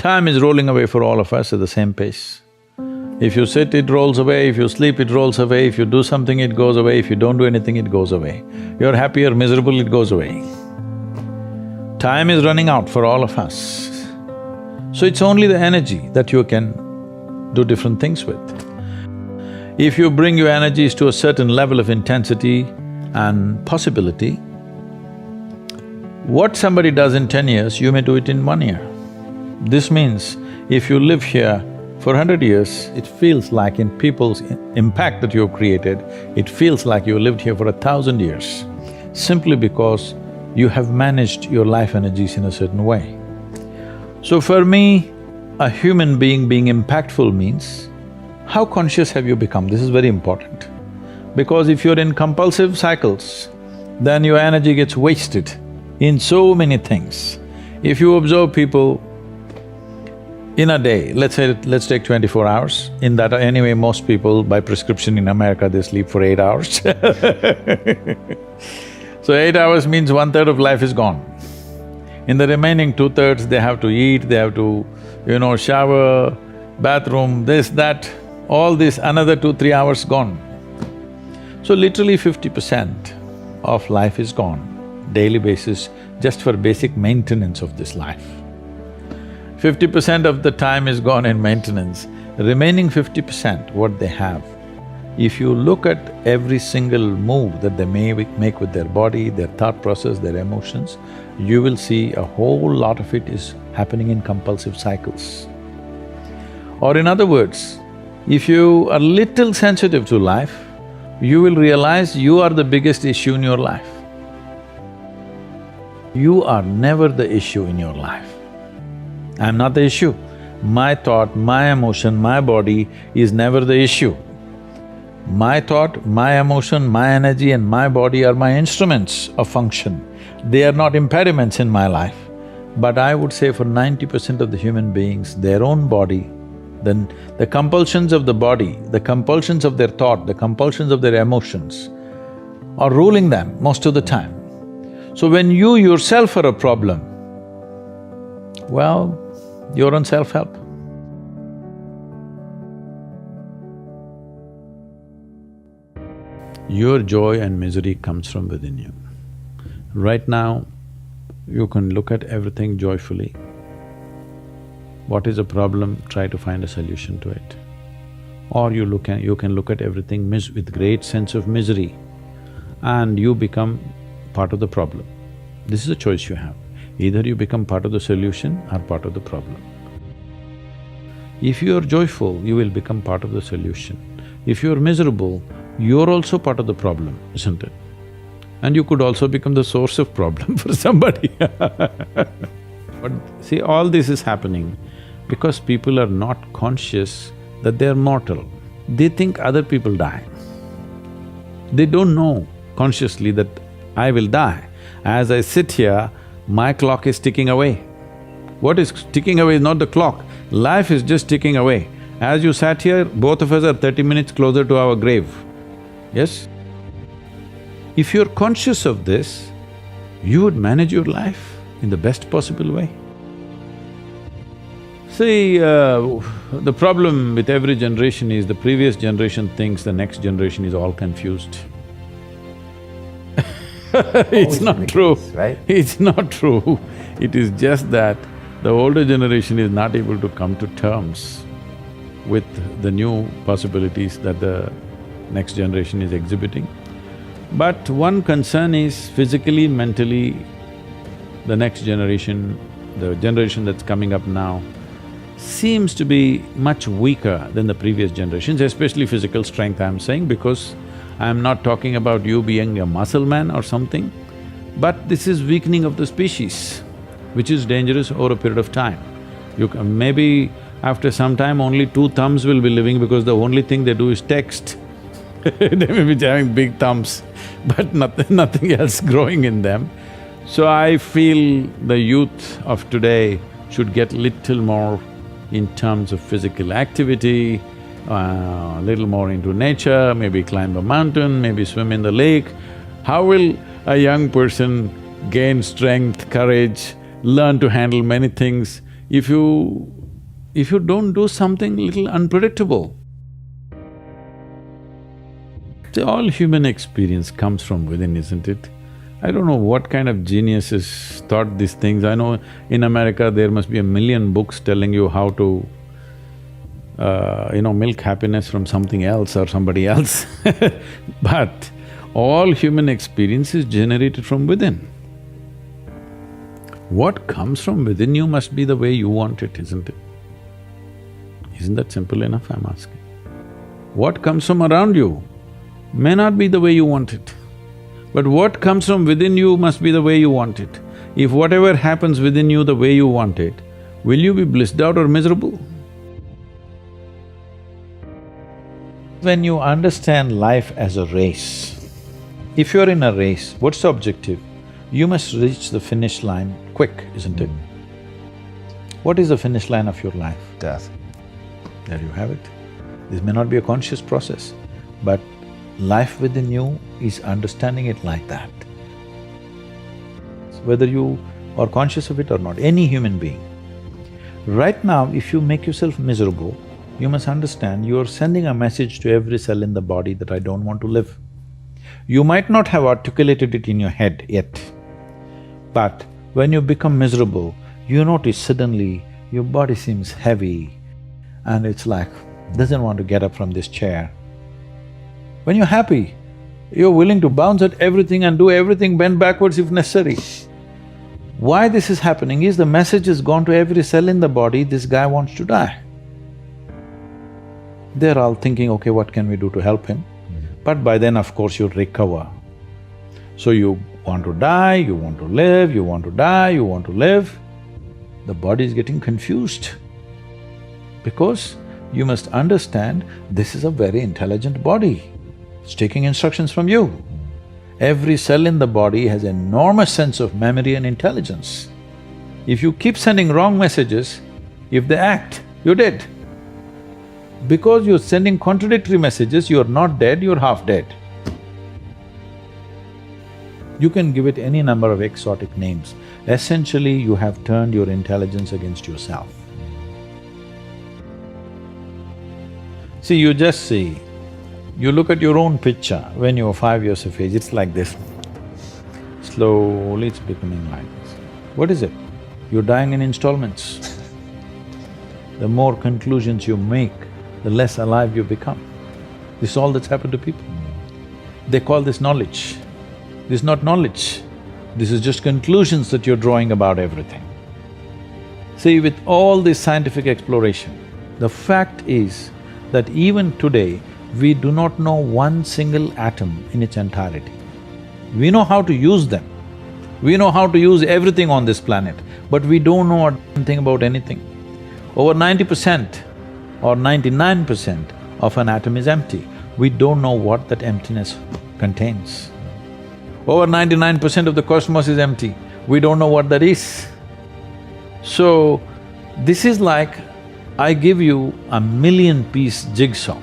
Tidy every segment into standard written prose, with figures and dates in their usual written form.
Time is rolling away for all of us at the same pace. If you sit, it rolls away, if you sleep, it rolls away, if you do something, it goes away, if you don't do anything, it goes away. You're happy or miserable, it goes away. Time is running out for all of us. So it's only the energy that you can do different things with. If you bring your energies to a certain level of intensity and possibility, what somebody does in 10 years, you may do it in 1 year. This means if you live here for 100 years, it feels like in people's impact that you've created, it feels like you lived here for 1,000 years, simply because you have managed your life energies in a certain way. So for me, a human being impactful means, how conscious have you become? This is very important. Because if you're in compulsive cycles, then your energy gets wasted in so many things. If you observe people in a day, let's take 24 hours, in that anyway most people by prescription in America they sleep for 8 hours So 8 hours means 1/3 of life is gone. In the remaining 2/3 they have to eat, they have to, shower, bathroom, this, that, all this, another 2-3 hours gone. So literally 50% of life is gone, daily basis, just for basic maintenance of this life. 50% of the time is gone in maintenance, remaining 50% what they have. If you look at every single move that they may make with their body, their thought process, their emotions, you will see a whole lot of it is happening in compulsive cycles. Or in other words, if you are little sensitive to life, you will realize you are the biggest issue in your life. You are never the issue in your life. I'm not the issue. My thought, my emotion, my body is never the issue. My thought, my emotion, my energy and my body are my instruments of function. They are not impediments in my life. But I would say for 90% of the human beings, their own body, then the compulsions of the body, the compulsions of their thought, the compulsions of their emotions are ruling them most of the time. So when you yourself are a problem, well, you're on self-help. Your joy and misery comes from within you. Right now, you can look at everything joyfully. What is a problem, try to find a solution to it. Or you can look at everything with great sense of misery and you become part of the problem. This is a choice you have. Either you become part of the solution or part of the problem. If you are joyful, you will become part of the solution. If you are miserable, you're also part of the problem, isn't it? And you could also become the source of problem for somebody But see, all this is happening because people are not conscious that they're mortal. They think other people die. They don't know consciously that I will die. As I sit here, my clock is ticking away. What is ticking away is not the clock, life is just ticking away. As you sat here, both of us are 30 minutes closer to our grave, yes? If you're conscious of this, you would manage your life in the best possible way. See, the problem with every generation is the previous generation thinks the next generation is all confused. It's not true, right? It's not true. It is just that the older generation is not able to come to terms with the new possibilities that the next generation is exhibiting. But one concern is physically, mentally, the next generation, the generation that's coming up now, seems to be much weaker than the previous generations, especially physical strength I'm saying, because I'm not talking about you being a muscle man or something, but this is weakening of the species, which is dangerous over a period of time. Maybe after some time only 2 thumbs will be living because the only thing they do is text. They may be having big thumbs, but nothing else growing in them. So I feel the youth of today should get little more in terms of physical activity, little more into nature, maybe climb a mountain, maybe swim in the lake. How will a young person gain strength, courage, learn to handle many things if you don't do something little unpredictable. See, all human experience comes from within, isn't it? I don't know what kind of geniuses thought these things. I know in America there must be a million books telling you how to, milk happiness from something else or somebody else but all human experience is generated from within. What comes from within you must be the way you want it, isn't it? Isn't that simple enough, I'm asking? What comes from around you may not be the way you want it, but what comes from within you must be the way you want it. If whatever happens within you the way you want it, will you be blissed out or miserable? When you understand life as a race, if you're in a race, what's the objective? You must reach the finish line quick, isn't it? What is the finish line of your life? Death. There you have it. This may not be a conscious process, but life within you is understanding it like that. Whether you are conscious of it or not, any human being. Right now, if you make yourself miserable, you must understand you are sending a message to every cell in the body that I don't want to live. You might not have articulated it in your head yet, but when you become miserable, you notice suddenly your body seems heavy and it's like, doesn't want to get up from this chair. When you're happy, you're willing to bounce at everything and do everything, bend backwards if necessary. Why this is happening is the message has gone to every cell in the body, this guy wants to die. They're all thinking, okay, what can we do to help him? But by then, of course, you'll recover. So you want to die, you want to live, you want to die, you want to live. The body is getting confused because you must understand this is a very intelligent body. It's taking instructions from you. Every cell in the body has an enormous sense of memory and intelligence. If you keep sending wrong messages, if they act, you're dead. Because you're sending contradictory messages, you're not dead, you're half dead. You can give it any number of exotic names. Essentially, you have turned your intelligence against yourself. See, you just see, you look at your own picture when you were 5 years of age, it's like this. Slowly it's becoming like this. What is it? You're dying in installments. The more conclusions you make, the less alive you become. This is all that's happened to people. They call this knowledge. This is not knowledge. This is just conclusions that you're drawing about everything. See, with all this scientific exploration, the fact is that even today, we do not know one single atom in its entirety. We know how to use them. We know how to use everything on this planet, but we don't know anything about anything. Over 90% or 99% of an atom is empty. We don't know what that emptiness contains. Over 99% of the cosmos is empty. We don't know what that is. So, this is like I give you a 1,000,000-piece jigsaw,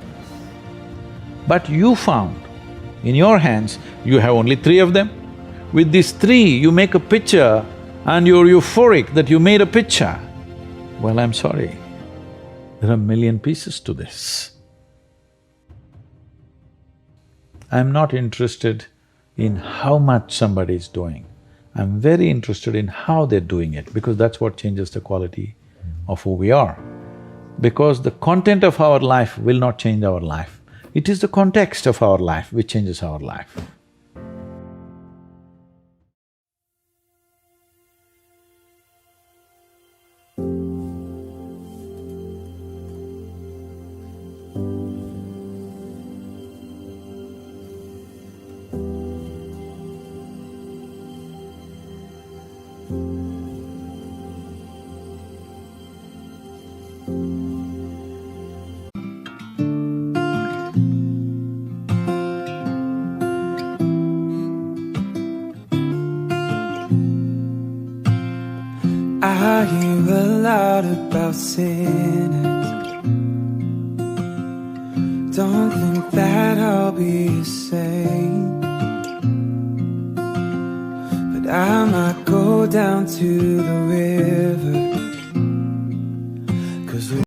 but you found in your hands, you have only 3 of them. With these 3, you make a picture and you're euphoric that you made a picture. Well, I'm sorry, there are 1,000,000 pieces to this. I'm not interested in how much somebody is doing. I'm very interested in how they're doing it, because that's what changes the quality of who we are. Because the content of our life will not change our life. It is the context of our life which changes our life. I hear a lot about sinners. Don't think that I'll be the same, but I might go down to the river 'cause